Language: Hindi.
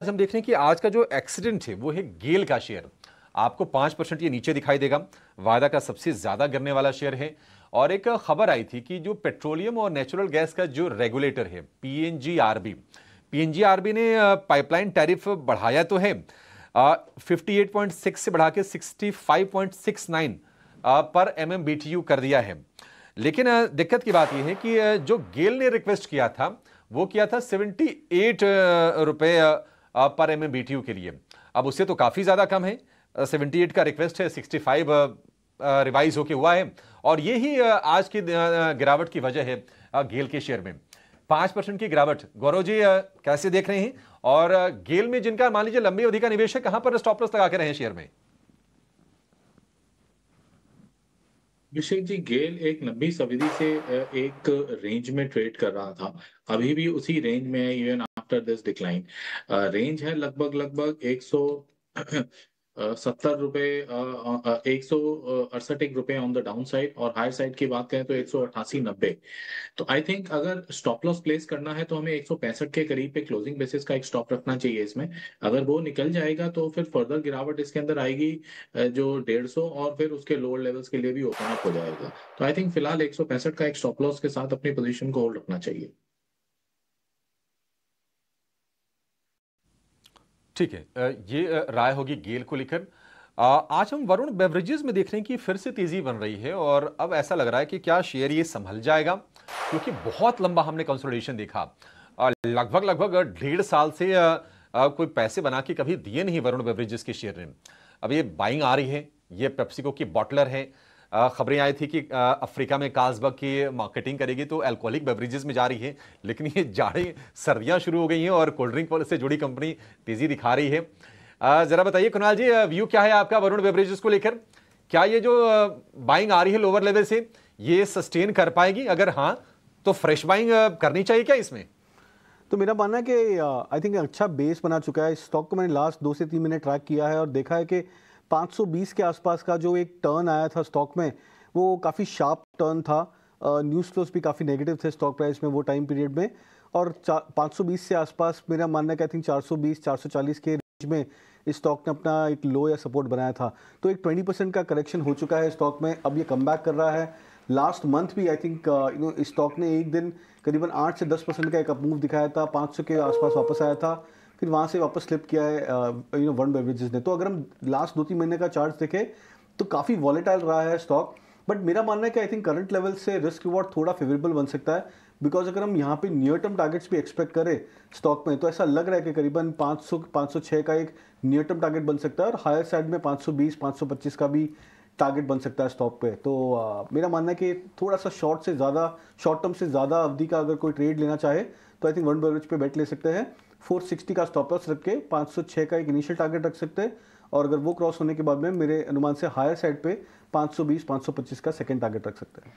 आज हम देख रहे हैं कि आज का जो एक्सीडेंट है वो है गेल का शेयर। आपको 5% ये नीचे दिखाई देगा। वायदा का सबसे ज्यादा गिरने वाला शेयर है। और एक खबर आई थी कि जो पेट्रोलियम और नेचुरल गैस का जो रेगुलेटर है पीएनजीआरबी ने पाइपलाइन टैरिफ बढ़ाया तो है 58.6 से बढ़ा के 65.69 पर MMBTU कर दिया है। लेकिन दिक्कत की बात यह है कि जो गेल ने रिक्वेस्ट किया था वो किया था 78 रुपए पर MMBTU के लिए। अब उससे तो काफी ज्यादा कम है। 78 का रिक्वेस्ट है, 65 रिवाइज होके हुआ है। और ये ही आज की गिरावट की वजह है गेल के शेयर में 5% की गिरावट। गौरव जी कैसे देख रहे हैं? और गेल में जिनका मान लीजिए लंबी अवधि का निवेश है, कहां पर स्टॉप लॉस लगा के रहे हैं शेयर में? अभिषेक जी, गेल एक लंबी अवधि से एक रेंज में ट्रेड कर रहा था। अभी भी उसी रेंज में है even after this decline. Range है लगभग लगभग 170 रुपए, 168 रुपए ऑन द डाउन साइड, और हाई साइड की बात करें तो 188-90। तो आई थिंक अगर स्टॉप लॉस प्लेस करना है तो हमें 165 के करीब पे क्लोजिंग बेसिस का एक स्टॉप रखना चाहिए इसमें। अगर वो निकल जाएगा तो फिर फर्दर गिरावट इसके अंदर आएगी, जो 150 और फिर उसके लोअर लेवल्स के लिए भी ओपन अप हो जाएगा। तो आई थिंक फिलहाल 165 का एक स्टॉप लॉस के साथ अपनी पोजीशन को होल्ड रखना चाहिए। ठीक है, ये राय होगी गेल को लेकर। आज हम वरुण बेवरेजेस में देख रहे हैं कि फिर से तेजी बन रही है और अब ऐसा लग रहा है कि क्या शेयर ये संभल जाएगा, क्योंकि बहुत लंबा हमने कंसोलिडेशन देखा। लगभग लगभग 1.5 साल से कोई पैसे बना के कभी दिए नहीं वरुण बेवरेजेस के शेयर ने। अब ये बाइंग आ रही है। ये पेप्सिको की बॉटलर है। खबरें आई थी कि अफ्रीका में कार्लसबर्ग की मार्केटिंग करेगी तो अल्कोहलिक बेवरेजेस में जा रही है। लेकिन ये जाड़े सर्दियां शुरू हो गई हैं और कोल्ड ड्रिंक से जुड़ी कंपनी तेजी दिखा रही है। जरा बताइए कुणाल जी, व्यू क्या है आपका वरुण बेवरेजेस को लेकर? क्या ये जो बाइंग आ रही है लोअर लेवल से, ये सस्टेन कर पाएगी? अगर हाँ तो फ्रेश बाइंग करनी चाहिए क्या इसमें? तो मेरा मानना है कि आई थिंक अच्छा बेस बना चुका है। इस स्टॉक को मैंने लास्ट 2 से 3 महीने ट्रैक किया है और देखा है कि 520 के आसपास का जो एक टर्न आया था स्टॉक में, वो काफ़ी शार्प टर्न था। न्यूज़ फ्लोज भी काफ़ी नेगेटिव थे स्टॉक प्राइस में वो टाइम पीरियड में। और 520 से आसपास मेरा मानना है कि आई थिंक 420 440 के रेंज में इस स्टॉक ने अपना एक लो या सपोर्ट बनाया था। तो एक 20% का करेक्शन हो चुका है स्टॉक में। अब ये कम बैक कर रहा है। लास्ट मंथ भी आई थिंक इस स्टॉक ने एक दिन करीबन 8 से 10% का एक अप मूव दिखाया था, 500 के आसपास वापस आया था, फिर वहाँ से वापस स्लिप किया है वरुण बेवरेजेस ने। तो अगर हम लास्ट 2-3 महीने का चार्ट देखें तो काफ़ी वॉलेटाइल रहा है स्टॉक। बट मेरा मानना है कि आई थिंक करंट लेवल से रिस्क रिवॉर्ड थोड़ा फेवरेबल बन सकता है। बिकॉज अगर हम यहाँ पे नियर टर्म टारगेट्स भी एक्सपेक्ट करें स्टॉक में, तो ऐसा लग रहा है कि करीबन 500-506 का एक नियर टर्म टारगेट बन सकता है, और हायर साइड में 520-525 का भी टारगेट बन सकता है स्टॉक पे। तो मेरा मानना है कि थोड़ा सा शॉर्ट टर्म से ज़्यादा अवधि का अगर कोई ट्रेड लेना चाहे तो आई थिंक वरुण बेवरेज पे बेट ले सकते हैं। 460 का स्टॉप लॉस रख के 506 का एक इनिशियल टारगेट रख सकते हैं, और अगर वो क्रॉस होने के बाद में मेरे अनुमान से हायर साइड पे 520-525 का सेकंड टारगेट रख सकते हैं।